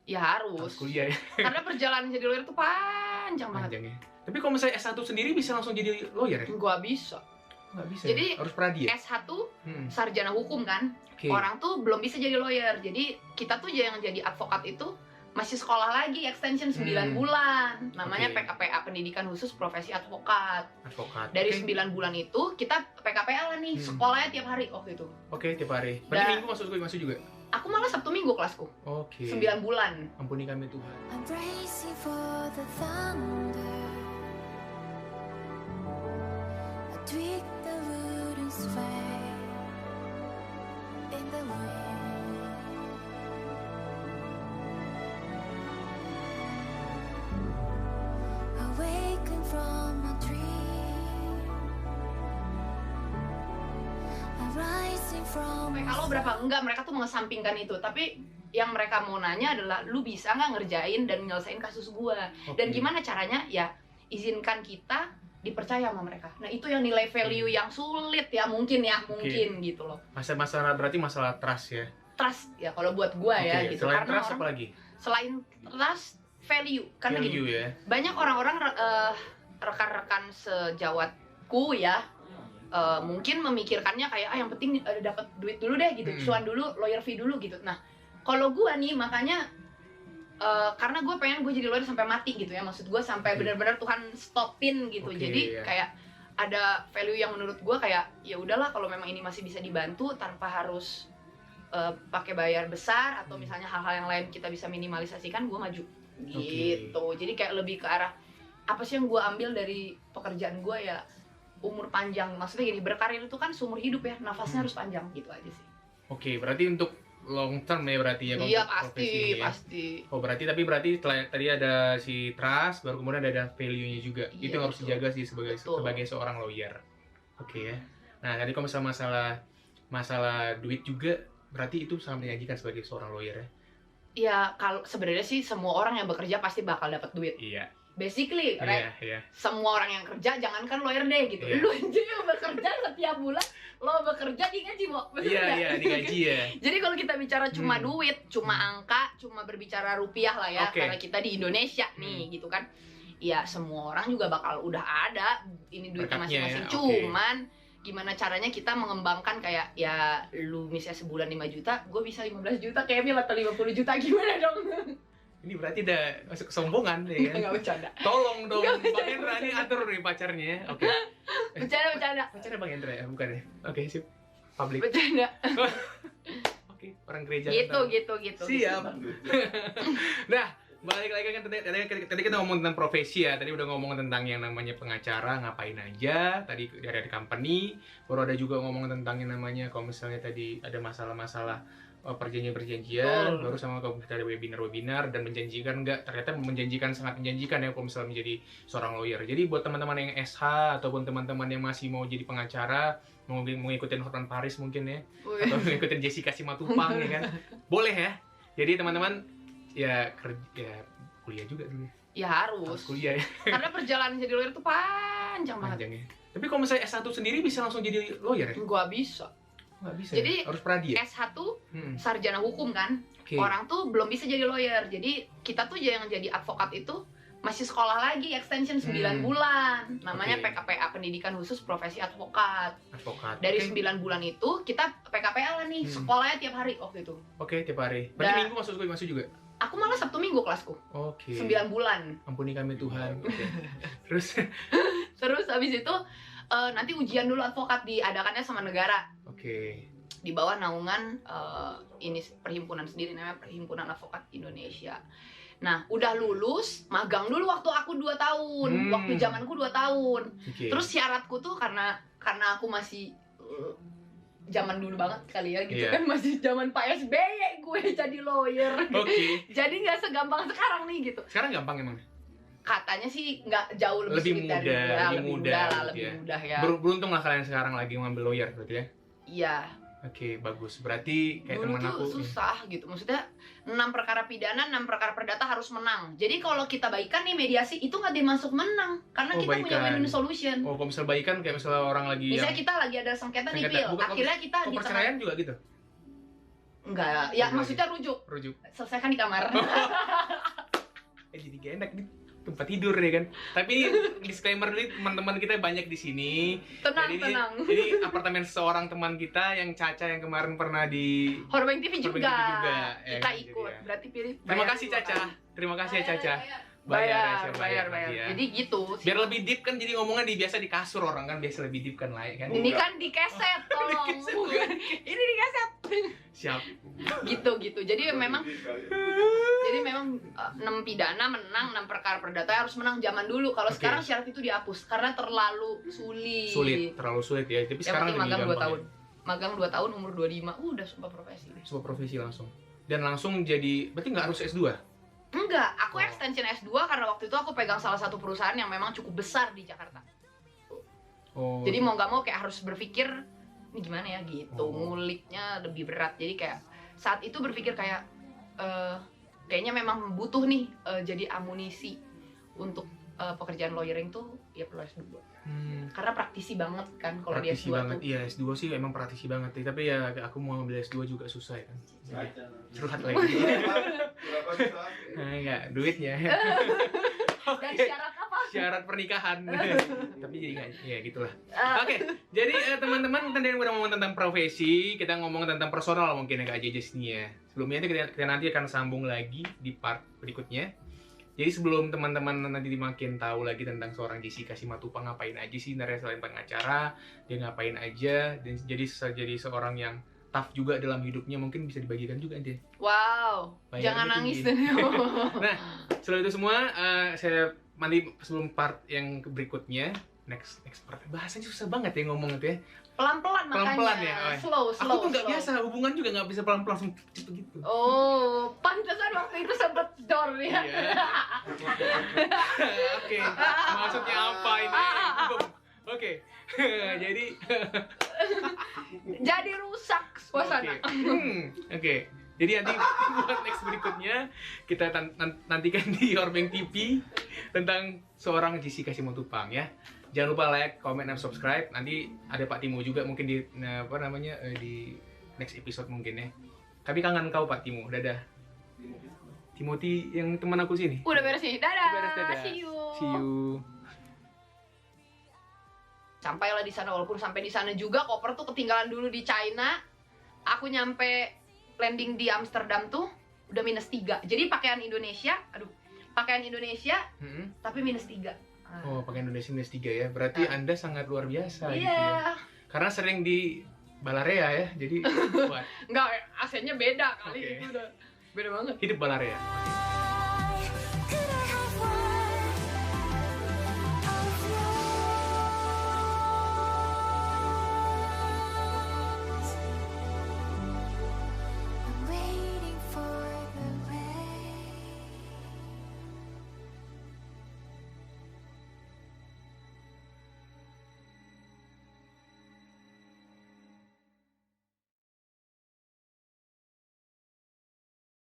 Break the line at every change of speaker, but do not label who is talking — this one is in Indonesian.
Ya harus
kuliah ya.
Karena perjalanan jadi lawyer tuh panjang banget.
Panjang ya. Tapi kalau misalnya S1 sendiri bisa langsung jadi lawyer ya?
Gua bisa.
Nggak bisa
Jadi
ya? Harus pradi ya?
S1
Hmm.
sarjana hukum kan.
Oke.
Orang tuh belum bisa jadi lawyer. Jadi kita tuh yang jadi advokat itu masih sekolah lagi extension 9 bulan. Namanya
Oke.
PKPA, Pendidikan Khusus Profesi Advokat.
Advokat.
Dari
Oke.
9 bulan itu kita PKPA lah nih, sekolahnya tiap hari waktu itu.
Oke, tiap hari. Berarti
Dan-
minggu masuk juga?
Aku malah Sabtu Minggu kelasku.
Oke.
9 bulan.
Ampuni kami Tuhan.
I'm bracing for the thunder. I tweak the wooden spray in the wind. Awaken from a dream. I'm rising from
Kalau berapa enggak, mereka tuh mengesampingkan itu. Tapi yang mereka mau nanya adalah, lu bisa nggak ngerjain dan nyelesain kasus gua? Dan gimana caranya? Ya, izinkan kita dipercaya sama mereka. Nah, itu yang nilai value yang sulit ya, mungkin gitu loh.
Masalah berarti masalah trust ya.
Trust ya kalau buat gua ya
Oke,
gitu.
Selain
Karena
trust
orang,
apa lagi?
selain trust, value. Karena
Value
gini,
ya.
banyak orang-orang rekan-rekan sejawatku ya, mungkin memikirkannya kayak yang penting dapat duit dulu deh gitu, cuan dulu, lawyer fee dulu gitu. Nah, kalau gua nih makanya karena gue pengen gue jadi lawyer sampai mati gitu ya, maksud gue sampai benar-benar Tuhan stopin gitu.
Oke,
Jadi
ya.
kayak ada value yang menurut gue kayak ya udahlah, kalau memang ini masih bisa dibantu tanpa harus pakai bayar besar atau misalnya hal-hal yang lain kita bisa minimalisasikan, gue maju gitu. Jadi kayak lebih ke arah apa sih yang gue ambil dari pekerjaan gue ya, umur panjang. Maksudnya gini, berkarir itu kan seumur hidup ya, nafasnya harus panjang gitu aja sih.
Oke, berarti untuk long term ya berarti ya.
Iya
untuk profesi
pasti,
ini ya.
pasti.
Oh berarti tadi ada si trust, baru kemudian ada value-nya juga.
Iya,
Itu yang harus
betul.
dijaga sih sebagai
Betul.
seorang lawyer. Oke ya. Nah tadi kalau masalah duit juga, berarti itu sangat menjanjikan sebagai seorang lawyer ya.
Ya kalau sebenarnya sih semua orang yang bekerja pasti bakal dapat duit.
Iya.
Basically, right?
Iya.
Semua orang yang kerja, jangankan lawyer deh gitu.
Iya.
Lu aja yang bekerja setiap bulan, lo bekerja digaji, Mo. Betul nggak?
Iya, digaji ya.
Jadi kalau kita bicara cuma duit, cuma angka, cuma berbicara rupiah lah ya,
Oke.
karena kita di Indonesia nih gitu kan. Ya semua orang juga bakal udah ada ini duitnya
Berkatnya
masing-masing.
ya, oke.
Cuman gimana caranya kita mengembangkan kayak ya lu misalnya sebulan 5 juta, gue bisa 15 juta kayak Mil atau 50 juta, gimana dong?
Ini berarti udah masuk kesombongan ya kan?
Nggak bercanda.
Tolong dong,
Nggak
Bang Hendra ini atur nih pacarnya ya. Oke.
Bercanda.
Pacarnya Bang Hendra ya, bukan ya? Oke, sip. Public.
Bercanda.
Oke, orang gereja.
Gitu.
Siap. Nah, balik lagi kan tadi kita ngomong tentang profesi ya. Tadi udah ngomong tentang yang namanya pengacara, ngapain aja. Tadi dari company, baru ada juga ngomong tentang yang namanya kalau misalnya tadi ada masalah-masalah perjanjian-perjanjian, baru sama kalau kita ada webinar dan menjanjikan nggak? Ternyata sangat menjanjikan ya kalau misalnya menjadi seorang lawyer. Jadi buat teman-teman yang SH ataupun teman-teman yang masih mau jadi pengacara, mau ngikutin Hotman Paris mungkin ya, atau ngikutin Jessica Simatupang ya kan, boleh ya. Jadi teman-teman ya kuliah juga dulu.
Ya harus.
Kuliah ya.
Karena perjalanan jadi lawyer tuh panjang banget.
Panjang ya. Tapi kalau misalnya S1 sendiri bisa langsung jadi lawyer ya?
Gua bisa.
Nggak bisa.
Jadi,
ya? Harus pradi ya?
S1
Hmm.
sarjana hukum kan.
Oke.
Orang tuh belum bisa jadi lawyer. Jadi kita tuh yang jadi advokat itu masih sekolah lagi extension 9 bulan. Namanya
Oke.
PKPA, Pendidikan Khusus Profesi Advokat.
Advokat.
Dari
Oke.
9 bulan itu kita PKPA lah nih, sekolahnya tiap hari waktu itu.
Oke, tiap hari. Berarti
Dan-
minggu masuk juga?
Aku malah Sabtu Minggu kelasku.
Oke.
9 bulan.
Ampuni kami Tuhan. Oke. Terus
Terus habis itu nanti ujian dulu advokat diadakannya sama negara.
oke.
Di bawah naungan ini perhimpunan sendiri, namanya Perhimpunan Advokat Indonesia. Nah, udah lulus, magang dulu waktu aku 2 tahun. Waktu zamanku 2 tahun.
Oke.
Terus syaratku tuh karena aku masih zaman dulu banget kali ya gitu
Iya.
kan, masih zaman Pak SBY gue jadi lawyer.
Oke.
Jadi nggak segampang sekarang nih gitu.
Sekarang gampang emang?
Katanya sih nggak jauh lebih,
Lebih
sulit dari
mudah,
dulu.
lebih
lebih
mudah
lah,
gitu
lebih
ya.
mudah ya.
Beruntung lah kalian sekarang lagi ngambil lawyer berarti ya?
Iya.
Oke, bagus. Berarti kayak
Dulu
teman
tuh
aku.
susah gitu. Maksudnya 6 perkara pidana, 6 perkara perdata harus menang. Jadi kalau kita baikan nih mediasi itu nggak dimasuk menang karena
Oh,
kita punya
baikan.
win-win solution.
Oh, kalau misalnya baikan kayak misalnya orang lagi
Misalnya
yang
kita lagi ada sengketa nih,
sengketa.
Pil.
Bukan,
Akhirnya kita
oh,
di tengah.
perceraian juga gitu?
Enggak, ya
Lagi.
maksudnya rujuk.
Rujuk.
Selesaikan di kamar.
Jadi gak enak nih tempat tidur ya kan. Tapi ini disclaimer dulu, teman-teman kita banyak di sini.
Tenang,
Jadi
tenang.
Ini apartemen seorang teman kita yang Caca yang kemarin pernah di
Horbank TV
Horbank
juga.
TV juga, ya
Kita
kan,
ikut.
jadi ya.
Berarti pilih.
Terima
bayar
kasih
dua
Caca.
kali.
Terima kasih ya Caca.
Bayar.
nanti ya.
Jadi gitu.
Biar lebih deep kan, jadi ngomongnya biasa di kasur, orang kan biasa lebih deep kan lah ya kan.
Ini kan di keset, tolong.
Di keset,
Bukan. Ini di keset.
Siap.
Gitu. Jadi memang 6 pidana menang, 6 perkara perdata harus menang zaman dulu. Kalau
Oke.
sekarang syarat itu dihapus karena terlalu sulit.
Terlalu sulit ya. Tapi
Yang
sekarang
penting
lebih
magang 2
gampang.
tahun. Magang 2 tahun umur 25. Udah sumpah profesi.
Sebuah profesi langsung. Dan langsung jadi, berarti nggak harus S2?
Enggak, aku
Oh.
extension S2 karena waktu itu aku pegang salah satu perusahaan yang memang cukup besar di Jakarta.
Oh.
Jadi mau nggak mau kayak harus berpikir ini gimana ya gitu,
Oh.
nguliknya lebih berat. Jadi kayak saat itu berpikir kayak kayaknya memang butuh nih jadi amunisi untuk pekerjaan lawyering tuh ya perlu S2. Karena praktisi banget kan kalau di
Praktisi
S2
banget.
tuh.
Iya, S2 sih emang praktisi banget. Tapi ya aku mau ambil S2 juga susah ya kan. Curhat lagi. Nah, enggak, duitnya.
Dan syarat apa?
Syarat pernikahan. Tapi jadi enggak, ya gitulah.
Eh,
Oke, jadi teman-teman tadi udah ngomong tentang profesi, kita ngomong tentang personal mungkin ya Kak Jejes nih ya. Sebelumnya kita nanti akan sambung lagi di part berikutnya. Jadi sebelum teman-teman nanti makin tahu lagi tentang seorang Jessica Simatupang ngapain aja sih sebenarnya selain pengacara, dia ngapain aja, dan jadi seorang yang tough juga dalam hidupnya, mungkin bisa dibagikan juga nanti.
Wow,
Bayarnya
jangan nangis.
tinggi. Nah, setelah itu semua saya nanti sebelum part yang berikutnya, next part, bahasanya susah banget ya ngomong itu ya.
Pelan-pelan makanya.
Pelan-pelan ya, oh ya.
Slow.
Aku tuh nggak biasa, hubungan juga nggak bisa pelan-pelan langsung cepet gitu.
Oh, pantesan waktu itu sempet dor ya.
Iya. Oke, maksudnya apa ini? Oke, jadi
Jadi rusak suasana.
Oke. Jadi nanti buat next berikutnya kita nantikan di Horbank TV tentang seorang Jessica Simatupang ya. Jangan lupa like, comment, dan subscribe. Nanti ada Pak Timo juga mungkin di di next episode mungkin ya. Kami kangen kau Pak Timo. Dadah. Timothy yang teman aku sini.
Udah beres nih. Dadah.
Beres, dadah.
See you.
See you.
Sampailah di sana, walaupun sampai di sana juga koper tuh ketinggalan dulu di China. Aku nyampe landing di Amsterdam tuh udah -3. Jadi pakaian Indonesia tapi -3.
Oh, pakai Indonesia -3 ya. Berarti Anda sangat luar biasa gitu
Iya.
ya. Karena sering di Balarea ya. Jadi kuat.
Enggak, AC-nya beda kali
Oke.
itu udah beda banget.
Hidup Balarea.